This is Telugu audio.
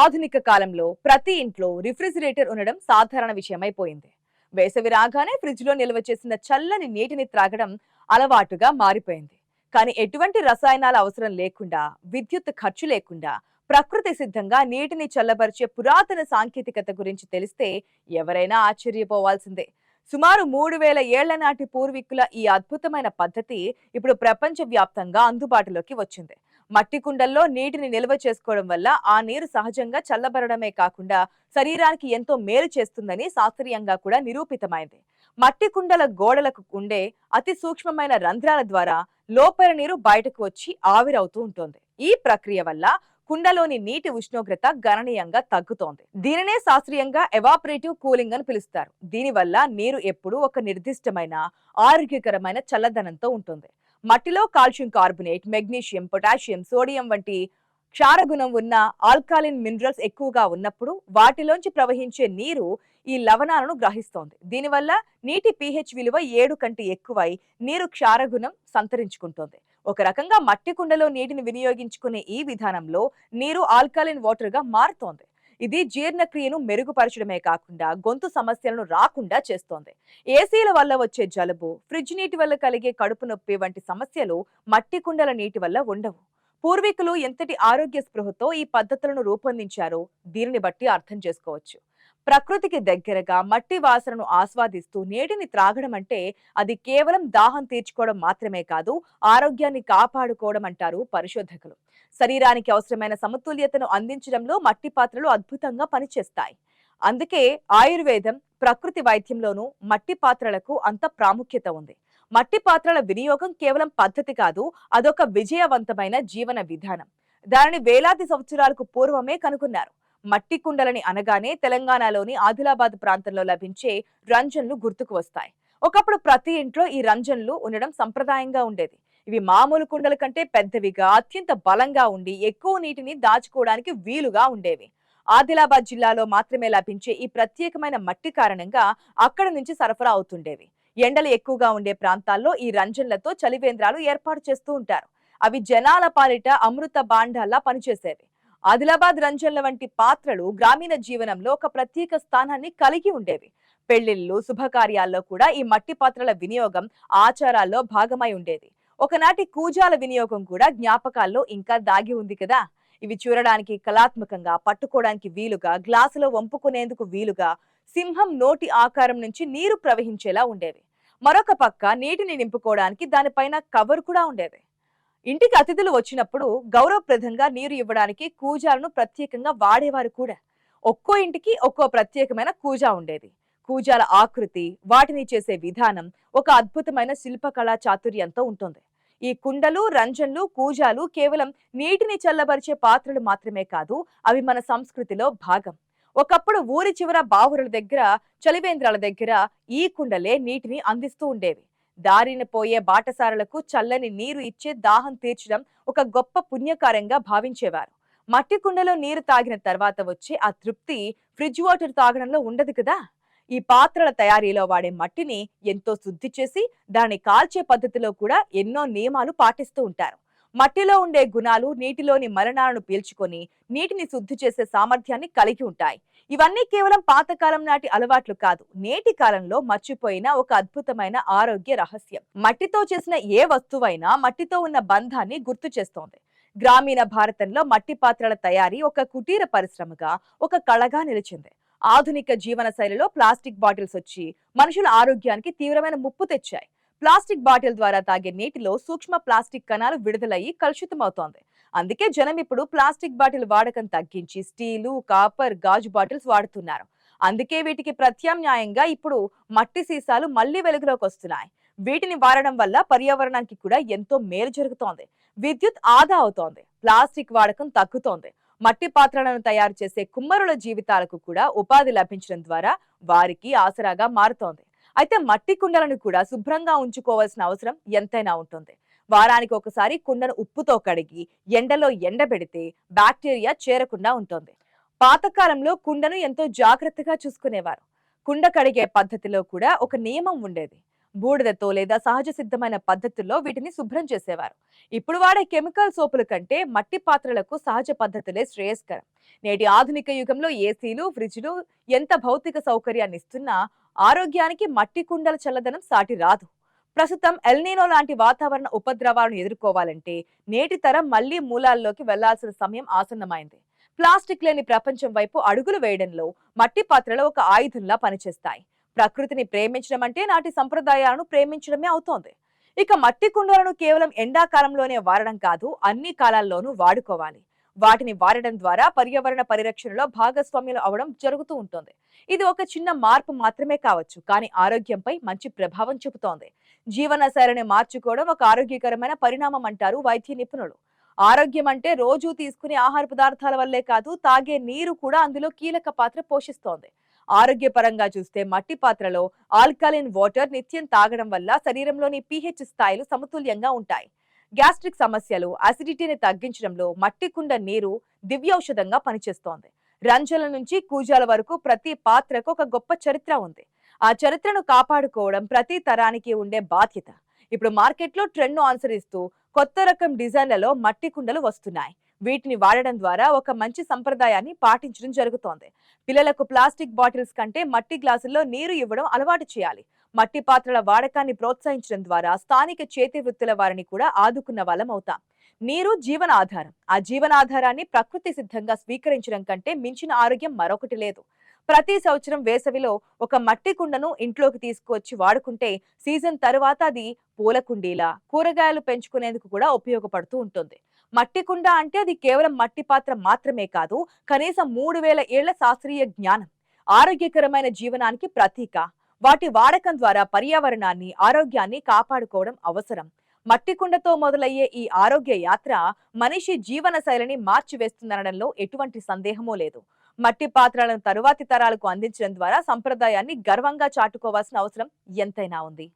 ఆధునిక కాలంలో ప్రతి ఇంట్లో రిఫ్రిజిరేటర్ ఉండడం సాధారణ విషయమైపోయింది. వేసవి రాగానే ఫ్రిడ్జ్ లో నిల్వ చేసిన చల్లని నీటిని త్రాగడం అలవాటుగా మారిపోయింది. కానీ ఎటువంటి రసాయనాల అవసరం లేకుండా, విద్యుత్ ఖర్చు లేకుండా ప్రకృతి సిద్ధంగా నీటిని చల్లబరిచే పురాతన సాంకేతికత గురించి తెలిస్తే ఎవరైనా ఆశ్చర్యపోవాల్సిందే. సుమారు 3000 ఏళ్ల నాటి పూర్వీకుల ఈ అద్భుతమైన పద్ధతి ఇప్పుడు ప్రపంచ వ్యాప్తంగా అందుబాటులోకి వచ్చింది. మట్టి కుండల్లో నీటిని నిల్వ చేసుకోవడం వల్ల ఆ నీరు సహజంగా చల్లబరడమే కాకుండా శరీరానికి ఎంతో మేలు చేస్తుందని శాస్త్రీయంగా కూడా నిరూపితమైంది. మట్టి కుండల గోడలకు ఉండే అతి సూక్ష్మమైన రంధ్రాల ద్వారా లోపల నీరు బయటకు వచ్చి ఆవిరవుతూ ఉంటుంది. ఈ ప్రక్రియ వల్ల కుండలోని నీటి ఉష్ణోగ్రత గణనీయంగా తగ్గుతోంది. దీనినే శాస్త్రీయంగా ఎవాపరేటివ్ కూలింగ్ అని పిలుస్తారు. దీనివల్ల నీరు ఎప్పుడూ ఒక నిర్దిష్టమైన ఆరోగ్యకరమైన చల్లదనంతో ఉంటుంది. మట్టిలో calcium carbonate, magnesium, potassium, sodium వంటి క్షారగుణం ఉన్న ఆల్కాలిన్ మినరల్స్ ఎక్కువగా ఉన్నప్పుడు వాటిలోంచి ప్రవహించే నీరు ఈ లవణాలను గ్రహిస్తోంది. దీనివల్ల నీటి pH విలువ 7 కంటే ఎక్కువై నీరు క్షారగుణం సంతరించుకుంటోంది. ఒక రకంగా మట్టి కుండలో నీటిని వినియోగించుకునే ఈ విధానంలో నీరు ఆల్కలైన్ వాటర్ గా మారుతోంది. ఇది జీర్ణక్రియను మెరుగుపరచడమే కాకుండా గొంతు సమస్యలను రాకుండా చేస్తోంది. ఏసీల వల్ల వచ్చే జలుబు, ఫ్రిడ్జ్ నీటి వల్ల కలిగే కడుపు నొప్పి వంటి సమస్యలు మట్టి కుండల నీటి వల్ల ఉండవు. పూర్వీకులు ఎంతటి ఆరోగ్య స్పృహతో ఈ పద్ధతులను రూపొందించారో దీనిని బట్టి అర్థం చేసుకోవచ్చు. ప్రకృతికి దగ్గరగా మట్టి వాసనను ఆస్వాదిస్తూ నీటిని త్రాగడం అంటే అది కేవలం దాహం తీర్చుకోవడం మాత్రమే కాదు, ఆరోగ్యాన్ని కాపాడుకోవడం అంటారు పరిశోధకులు. శరీరానికి అవసరమైన సమతుల్యతను అందించడంలో మట్టి పాత్రలు అద్భుతంగా పనిచేస్తాయి. అందుకే ఆయుర్వేదం, ప్రకృతి వైద్యంలోనూ మట్టి పాత్రలకు అంత ప్రాముఖ్యత ఉంది. మట్టి పాత్రల వినియోగం కేవలం పద్ధతి కాదు, అదొక విజయవంతమైన జీవన విధానం. దానిని వేలాది సంవత్సరాలకు పూర్వమే కనుగొన్నారు. మట్టి కుండలని అనగానే తెలంగాణలోని ఆదిలాబాద్ ప్రాంతంలో లభించే రంజన్లు గుర్తుకు వస్తాయి. ఒకప్పుడు ప్రతి ఇంట్లో ఈ రంజన్లు ఉండడం సంప్రదాయంగా ఉండేది. ఇవి మామూలు కుండల కంటే పెద్దవిగా, అత్యంత బలంగా ఉండి ఎక్కువ నీటిని దాచుకోవడానికి వీలుగా ఉండేవి. ఆదిలాబాద్ జిల్లాలో మాత్రమే లభించే ఈ ప్రత్యేకమైన మట్టి కారణంగా అక్కడ నుంచి సరఫరా అవుతుండేవి. ఎండలు ఎక్కువగా ఉండే ప్రాంతాల్లో ఈ రంజన్లతో చలివేంద్రాలు ఏర్పాటు చేస్తూ ఉంటారు. అవి జనాల పాలిట అమృత బాండాల్లా పనిచేసేవి. ఆదిలాబాద్ రంజన్ల వంటి పాత్రలు గ్రామీణ జీవనంలో ఒక ప్రత్యేక స్థానాన్ని కలిగి ఉండేవి. పెళ్లిళ్లు, శుభకార్యాల్లో కూడా ఈ మట్టి పాత్రల వినియోగం ఆచారాల్లో భాగమై ఉండేది. ఒకనాటి కూజాల వినియోగం కూడా జ్ఞాపకాల్లో ఇంకా దాగి ఉంది కదా. ఇవి చూడడానికి కళాత్మకంగా, పట్టుకోవడానికి వీలుగా, గ్లాసులో వంపుకునేందుకు వీలుగా, సింహం నోటి ఆకారం నుంచి నీరు ప్రవహించేలా ఉండేవి. మరొక పక్క నీటిని నింపుకోవడానికి దానిపైన కవర్ కూడా ఉండేది. ఇంటికి అతిథులు వచ్చినప్పుడు గౌరవప్రదంగా నీరు ఇవ్వడానికి కూజాలను ప్రత్యేకంగా వాడేవారు కూడా. ఒక్కో ఇంటికి ఒక్కో ప్రత్యేకమైన కూజా ఉండేది. కూజాల ఆకృతి, వాటిని చేసే విధానం ఒక అద్భుతమైన శిల్పకళా చాతుర్యంతో ఉంటుంది. ఈ కుండలు, రంజన్లు, కూజాలు కేవలం నీటిని చల్లబరిచే పాత్రలు మాత్రమే కాదు, అవి మన సంస్కృతిలో భాగం. ఒకప్పుడు ఊరి చివర బావురుల దగ్గర, చలివేంద్రాల దగ్గర ఈ కుండలే నీటిని అందిస్తూ ఉండేవి. దారిన పోయే బాటసారులకు చల్లని నీరు ఇచ్చే దాహం తీర్చడం ఒక గొప్ప పుణ్యకార్యంగా భావించేవారు. మట్టి కుండలో నీరు తాగిన తర్వాత వచ్చే ఆ తృప్తి ఫ్రిడ్జ్ వాటర్ తాగడంలో ఉండదు కదా. ఈ పాత్రల తయారీలో వాడే మట్టిని ఎంతో శుద్ధి చేసి దాన్ని కాల్చే పద్ధతిలో కూడా ఎన్నో నియమాలు పాటిస్తూ ఉంటారు. మట్టిలో ఉండే గుణాలు నీటిలోని మలినాలను పీల్చుకొని నీటిని శుద్ధి చేసే సామర్థ్యాన్ని కలిగి ఉంటాయి. ఇవన్నీ కేవలం పాతకాలం నాటి అలవాట్లు కాదు, నేటి కాలంలో మర్చిపోయిన ఒక అద్భుతమైన ఆరోగ్య రహస్యం. మట్టితో చేసిన ఏ వస్తువైనా మట్టితో ఉన్న బంధాన్ని గుర్తు చేస్తోంది. గ్రామీణ భారతంలో మట్టి పాత్రల తయారీ ఒక కుటీర పరిశ్రమగా, ఒక కళగా నిలిచింది. ఆధునిక జీవన శైలిలో ప్లాస్టిక్ బాటిల్స్ వచ్చి మనుషుల ఆరోగ్యానికి తీవ్రమైన ముప్పు తెచ్చాయి. ప్లాస్టిక్ బాటిల్ ద్వారా తాగే నీటిలో సూక్ష్మ ప్లాస్టిక్ కణాలు విడుదలయ్యి కలుషితమవుతోంది. అందుకే జనం ఇప్పుడు ప్లాస్టిక్ బాటిల్ వాడకం తగ్గించి స్టీలు, కాపర్, గాజు బాటిల్స్ వాడుతున్నారు. అందుకే వీటికి ప్రత్యామ్నాయంగా ఇప్పుడు మట్టి సీసాలు మళ్లీ వెలుగులోకి వస్తున్నాయి. వీటిని వాడడం వల్ల పర్యావరణానికి కూడా ఎంతో మేలు జరుగుతోంది. విద్యుత్ ఆదా అవుతోంది, ప్లాస్టిక్ వాడకం తగ్గుతోంది. మట్టి పాత్రలను తయారు చేసే కుమ్మరుల జీవితాలకు కూడా ఉపాధి లభించడం ద్వారా వారికి ఆసరాగా మారుతోంది. అయితే మట్టి కుండలను కూడా శుభ్రంగా ఉంచుకోవాల్సిన అవసరం ఎంతైనా ఉంటుంది. వారానికి ఒకసారి కుండను ఉప్పుతో కడిగి ఎండలో ఎండబెడితే బ్యాక్టీరియా చేరకుండా ఉంటుంది. పాతకాలంలో కుండను ఎంతో జాగ్రత్తగా చూసుకునేవారు. కుండ కడిగే పద్ధతిలో కూడా ఒక నియమం ఉండేది. బూడిదతో లేదా సహజ సిద్ధమైన పద్ధతుల్లో వీటిని శుభ్రం చేసేవారు. ఇప్పుడు వాడే కెమికల్ సోపుల కంటే మట్టి పాత్రలకు సహజ పద్ధతులే శ్రేయస్కరం. నేటి ఆధునిక యుగంలో ఏసీలు, ఫ్రిడ్జ్లు ఎంత భౌతిక సౌకర్యాన్ని ఇస్తున్నా ఆరోగ్యానికి మట్టి కుండల చల్లదనం సాటి రాదు. ప్రస్తుతం ఎల్నీనో లాంటి వాతావరణ ఉపద్రవాలను ఎదుర్కోవాలంటే నేటి తరం మళ్లీ మూలాల్లోకి వెళ్లాల్సిన సమయం ఆసన్నమైంది. ప్లాస్టిక్ లేని ప్రపంచం వైపు అడుగులు వేయడంలో మట్టి పాత్రలు ఒక ఆయుధంలా పనిచేస్తాయి. ప్రకృతిని ప్రేమించడం అంటే నాటి సంప్రదాయాలను ప్రేమించడమే అవుతోంది. ఇక మట్టి కుండలను కేవలం ఎండాకాలంలోనే వాడడం కాదు, అన్ని కాలాల్లోనూ వాడుకోవాలి. వాటిని వాడడం ద్వారా పర్యావరణ పరిరక్షణలో భాగస్వామ్యులు అవడం జరుగుతూ ఉంటుంది. ఇది ఒక చిన్న మార్పు మాత్రమే కావచ్చు, కానీ ఆరోగ్యంపై మంచి ప్రభావం చూపుతోంది. జీవన శైలిని మార్చుకోవడం ఒక ఆరోగ్యకరమైన పరిణామం అంటారు వైద్య నిపుణులు. ఆరోగ్యం అంటే రోజూ తీసుకునే ఆహార పదార్థాల వల్లే కాదు, తాగే నీరు కూడా అందులో కీలక పాత్ర పోషిస్తోంది. ఆరోగ్యపరంగా చూస్తే మట్టి పాత్రలో ఆల్కలైన్ వాటర్ నిత్యం తాగడం వల్ల శరీరంలోని pH స్థాయిలు సమతుల్యంగా ఉంటాయి. గ్యాస్ట్రిక్ సమస్యలు, అసిడిటీని తగ్గించడంలో మట్టి కుండ నీరు దివ్యౌషధంగా పనిచేస్తోంది. రంజల నుంచి కూజాల వరకు ప్రతి పాత్రకు ఒక గొప్ప చరిత్ర ఉంది. ఆ చరిత్రను కాపాడుకోవడం ప్రతి తరానికి ఉండే బాధ్యత. ఇప్పుడు మార్కెట్లో ట్రెండ్ను అనుసరిస్తూ కొత్త రకం డిజైన్లలో మట్టి కుండలు వస్తున్నాయి. వీటిని వాడడం ద్వారా ఒక మంచి సంప్రదాయాన్ని పాటించడం జరుగుతోంది. పిల్లలకు ప్లాస్టిక్ బాటిల్స్ కంటే మట్టి గ్లాసుల్లో నీరు ఇవ్వడం అలవాటు చేయాలి. మట్టి పాత్రల వాడకాన్ని ప్రోత్సహించడం ద్వారా స్థానిక చేతి వృత్తుల వారిని కూడా ఆదుకున్న వాళ్ళం అవుతాం. నీరు జీవనాధారం. ఆ జీవనాధారాన్ని ప్రకృతి సిద్ధంగా స్వీకరించడం కంటే మించిన ఆరోగ్యం మరొకటి లేదు. ప్రతి సంవత్సరం వేసవిలో ఒక మట్టి కుండను ఇంట్లోకి తీసుకువచ్చి వాడుకుంటే సీజన్ తరువాత అది పూల కుండీలా, కూరగాయలు పెంచుకునేందుకు కూడా ఉపయోగపడుతూ ఉంటుంది. మట్టి కుండ అంటే అది కేవలం మట్టి పాత్ర మాత్రమే కాదు, కనీసం 3000 ఏళ్ల శాస్త్రీయ జ్ఞానం, ఆరోగ్యకరమైన జీవనానికి ప్రతీక. వాటి వాడకం ద్వారా పర్యావరణాన్ని, ఆరోగ్యాన్ని కాపాడుకోవడం అవసరం. మట్టి కుండతో మొదలయ్యే ఈ ఆరోగ్య యాత్ర మనిషి జీవన శైలిని మార్చివేస్తుందనడంలో ఎటువంటి సందేహమూ లేదు. మట్టి పాత్రలను తరువాతి తరాలకు అందించడం ద్వారా సంప్రదాయాన్ని గర్వంగా చాటుకోవాల్సిన అవసరం ఎంతైనా ఉంది.